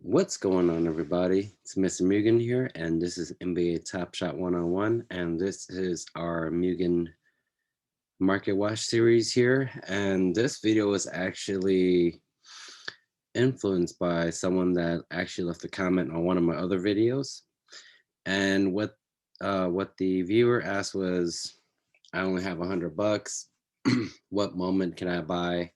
What's going on, everybody? It's Mr. Mugen here, and this is NBA Top Shot 101. And this is our Mugen Market Watch series here. And this video was actually influenced by someone that actually left a comment on one of my other videos. And what the viewer asked was, I only have $100. What moment can I buy?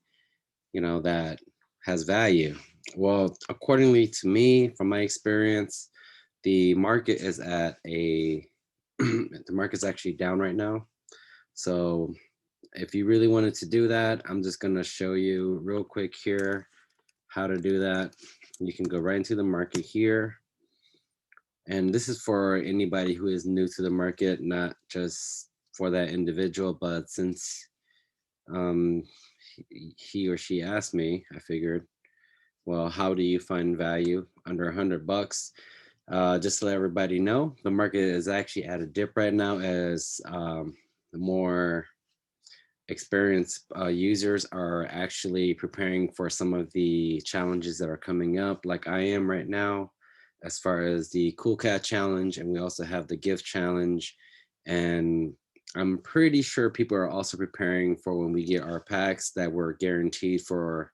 That has value. Well, accordingly to me, from my experience, the market is at a the market's actually down right now. So if you really wanted to do that, I'm just going to show you real quick here how to do that. You can go right into the market here. And this is for anybody who is new to the market, not just for that individual, but since um, he or she asked me, I figured, well, how do you find value under $100? Just to let everybody know, the market is actually at a dip right now as the more experienced users are actually preparing for some of the challenges that are coming up, like I am right now, as far as the Cool Cat Challenge, and we also have the Gift Challenge. And I'm pretty sure people are also preparing for when we get our packs that we're guaranteed for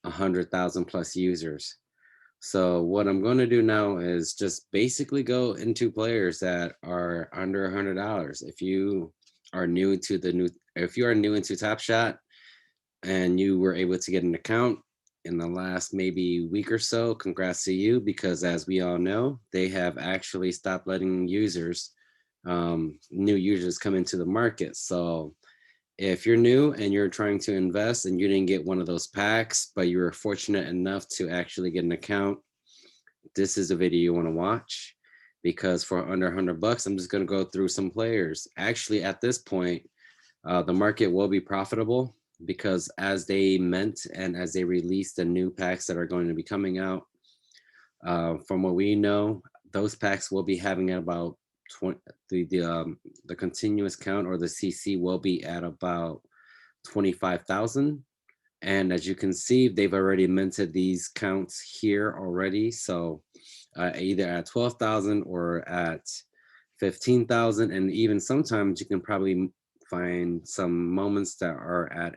100,000 plus users. So what I'm going to do now is just basically go into players that are under $100. If you are new into Top Shot and you were able to get an account in the last maybe week or so, congrats to you, because as we all know, they have actually stopped letting new users come into the market. So if you're new and you're trying to invest and you didn't get one of those packs, but you were fortunate enough to actually get an account, this is a video you want to watch, because for under $100, I'm just going to go through some players. Actually, at this point, the market will be profitable because as they mint and as they release the new packs that are going to be coming out, from what we know, those packs will be having at about 20, the continuous count or the CC will be at about 25,000. And as you can see, they've already minted these counts here already. So either at 12,000 or at 15,000. And even sometimes you can probably find some moments that are at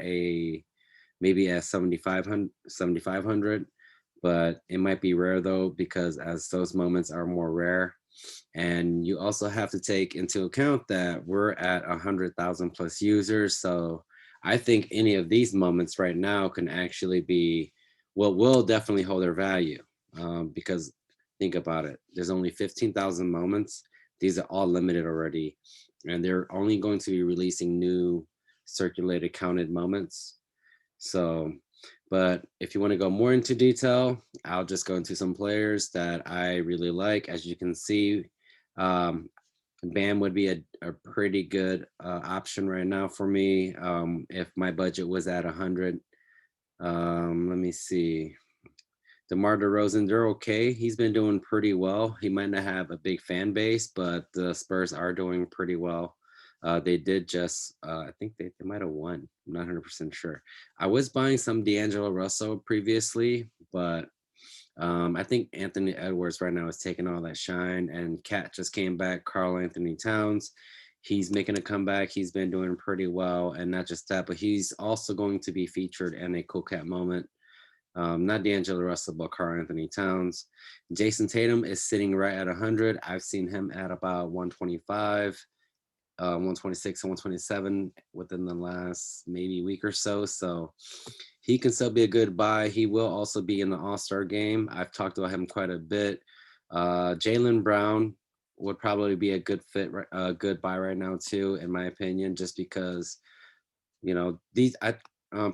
maybe at 7,500, but it might be rare though, because as those moments are more rare. And you also have to take into account that we're at 100,000 plus users. So I think any of these moments right now can actually be what will definitely hold their value, because think about it. There's only 15,000 moments. These are all limited already, and they're only going to be releasing new circulated counted moments. So, but if you want to go more into detail, I'll just go into some players that I really like. As you can see, um, Bam would be a pretty good option right now for me. If my budget was at 100, let me see. DeMar DeRozan, they're okay. He's been doing pretty well. He might not have a big fan base, but the Spurs are doing pretty well. They did just, I think they might have won. I'm not 100% sure. I was buying some D'Angelo Russell previously, but I think Anthony Edwards right now is taking all that shine, and Cat just came back. Carl Anthony Towns, he's making a comeback. He's been doing pretty well, and not just that, but he's also going to be featured in a Cool Cat moment. Not D'Angelo Russell, but Carl Anthony Towns. Jason Tatum is sitting right at 100. I've seen him at about 125, 126, and 127 within the last maybe week or so. So he can still be a good buy. He will also be in the All-Star game. I've talked about him quite a bit. Jaylen Brown would probably be a good fit, a good buy right now too, in my opinion, just because these.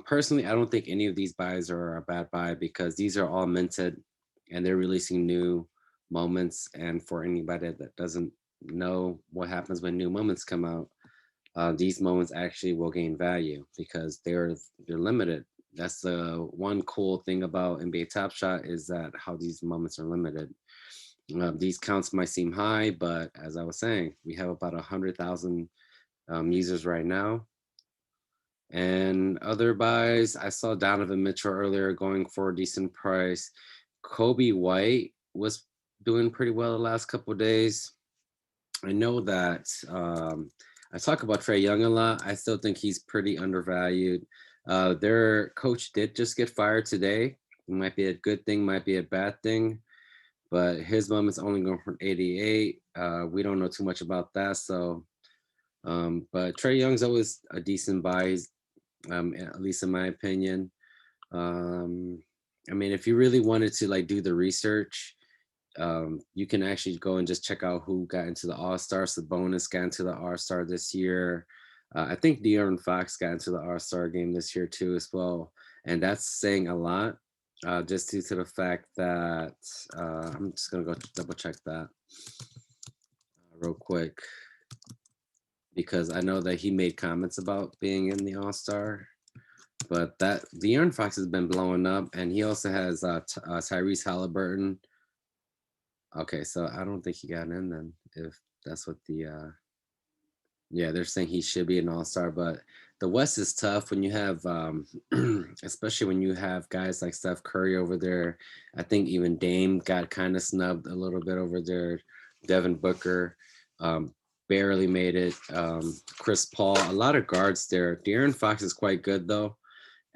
Personally, I don't think any of these buys are a bad buy because these are all minted, and they're releasing new moments. And for anybody that doesn't know what happens when new moments come out, these moments actually will gain value because they're limited. That's the one cool thing about NBA Top Shot, is that how these moments are limited. These counts might seem high, but as I was saying, we have about 100,000 users right now. And other buys, I saw Donovan Mitchell earlier going for a decent price. Kobe White was doing pretty well the last couple of days. I know that I talk about Trey Young a lot. I still think he's pretty undervalued. Their coach did just get fired today. It might be a good thing, might be a bad thing, but his moment's only going from 88. We don't know too much about that. So, but Trey Young's always a decent buy, at least in my opinion. Um, I mean, if you really wanted to like do the research, you can actually go and just check out who got into the All Stars. The bonus got into the All Star this year. I think De'Aaron Fox got into the All Star game this year too, as well, and that's saying a lot. Just due to the fact that I'm just gonna go double check that real quick because I know that he made comments about being in the All Star. But that De'Aaron Fox has been blowing up, and he also has Tyrese Halliburton. Okay, so I don't think he got in then. If that's what the yeah, they're saying he should be an all-star, but the West is tough when you have especially when you have guys like Steph Curry over there. I think even Dame got kind of snubbed a little bit over there. Devin Booker um barely made it. Chris Paul, a lot of guards there. De'Aaron Fox is quite good though.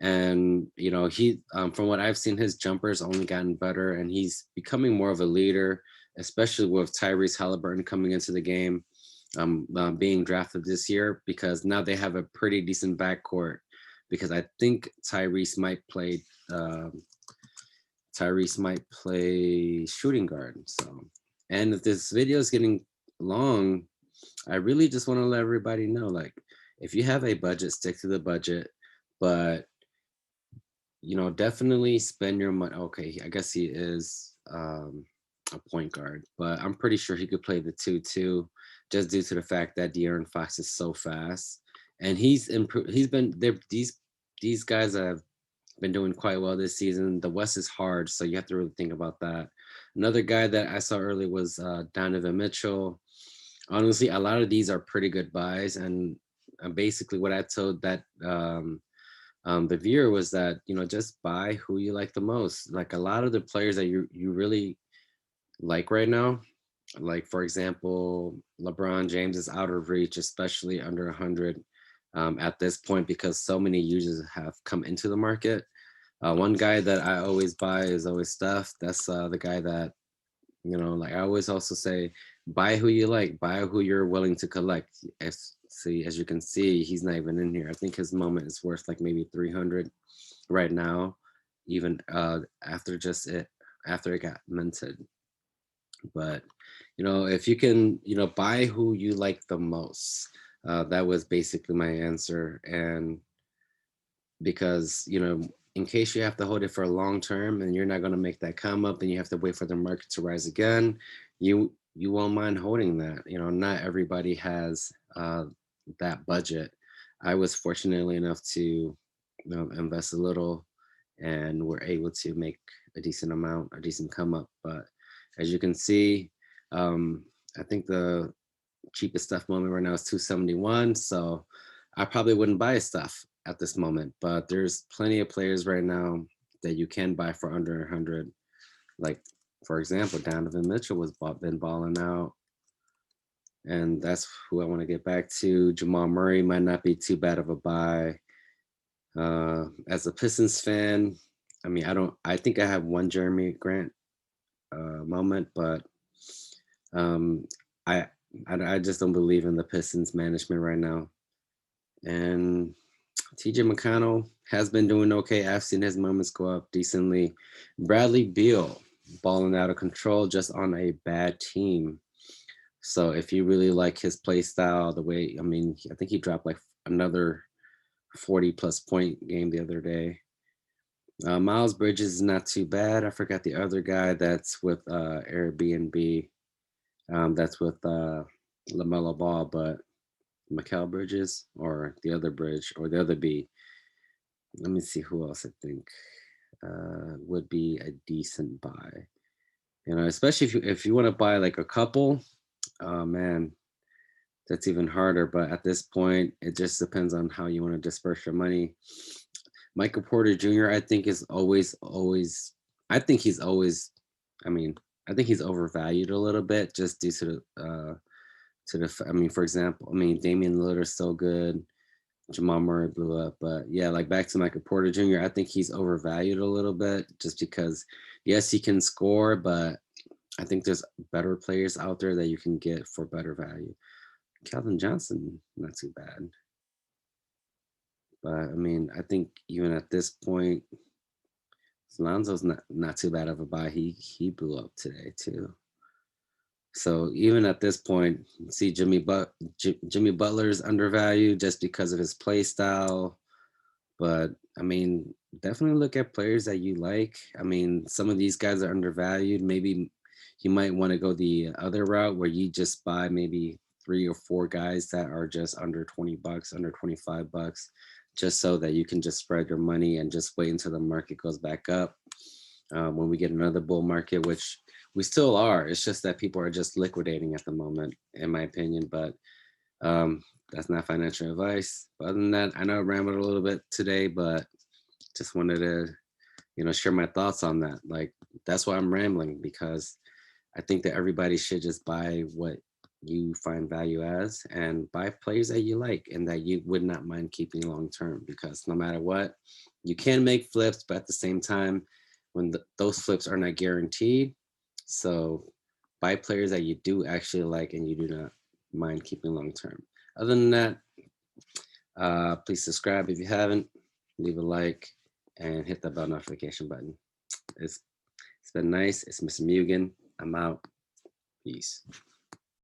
And he from what I've seen, his jumper's only gotten better, and he's becoming more of a leader, especially with Tyrese Halliburton coming into the game, being drafted this year, because now they have a pretty decent backcourt. Because I think um, Tyrese might play shooting guard. So, and if this video is getting long, I really just want to let everybody know, like, if you have a budget, stick to the budget, but definitely spend your money. Okay, I guess he is a point guard, but I'm pretty sure he could play the two too, just due to the fact that De'Aaron Fox is so fast, and he's improved. He's been there. These guys have been doing quite well this season. The West is hard, so you have to really think about that. Another guy that I saw early was Donovan Mitchell. Honestly, a lot of these are pretty good buys, and basically what I told that the viewer was that just buy who you like the most. Like a lot of the players that you really like right now, like for example, LeBron James is out of reach, especially under 100 at this point because so many users have come into the market. One guy that I always buy is always Steph. That's the guy that like I always also say, buy who you like, buy who you're willing to collect. As you can see, he's not even in here. I think his moment is worth like maybe 300 right now, even after it got minted. But if you can, buy who you like the most. That was basically my answer. And because in case you have to hold it for a long term and you're not going to make that come up and you have to wait for the market to rise again, you won't mind holding that. Not everybody has that budget. I was fortunately enough to invest a little and were able to make a decent amount, a decent come up. But as you can see, I think the cheapest stuff moment right now is 271. So I probably wouldn't buy stuff at this moment, but there's plenty of players right now that you can buy for under 100. Like for example, Donovan Mitchell been balling out, and that's who I want to get back to. Jamal Murray might not be too bad of a buy. As a Pistons fan, I mean, I think I have one Jeremy Grant moment, but um, I, I just don't believe in the Pistons management right now. And TJ McConnell has been doing okay. I've seen his moments go up decently. Bradley Beal balling out of control just on a bad team. So if you really like his play style, the way I mean, I think he dropped like another 40 plus point game the other day. Miles Bridges is not too bad. I forgot the other guy that's with Airbnb. That's with LaMelo Ball, but Mikal Bridges or the other Bridge or the other B. Let me see who else I think would be a decent buy. Especially if you want to buy like a couple. Oh man, that's even harder. But at this point, it just depends on how you want to disperse your money. Michael Porter Jr. I think is always I think he's always, I mean, I think he's overvalued a little bit just due I mean, for example, I mean, Damian Lillard's so good. Jamal Murray blew up, but yeah, like back to Michael Porter Jr., I think he's overvalued a little bit just because, yes, he can score, but I think there's better players out there that you can get for better value. Calvin Johnson, not too bad, but I mean, I think even at this point, Lonzo's not too bad of a buy. He blew up today too. So even at this point, see Jimmy Butler's undervalued just because of his play style. But I mean, definitely look at players that you like. I mean, some of these guys are undervalued. Maybe you might want to go the other route where you just buy maybe 3 or 4 guys that are just under $20, under $25, just so that you can just spread your money and just wait until the market goes back up. When we get another bull market, which we still are, it's just that people are just liquidating at the moment, in my opinion. But that's not financial advice. But other than that, I know I rambled a little bit today, but just wanted to, share my thoughts on that. Like that's why I'm rambling because I think that everybody should just buy what you find value as and buy players that you like and that you would not mind keeping long term because no matter what, you can make flips, but at the same time, when those flips are not guaranteed, so buy players that you do actually like and you do not mind keeping long term. Other than that, please subscribe if you haven't, leave a like, and hit the bell notification button. It's it's been nice. It's Mr. Mugen. I'm out. Peace.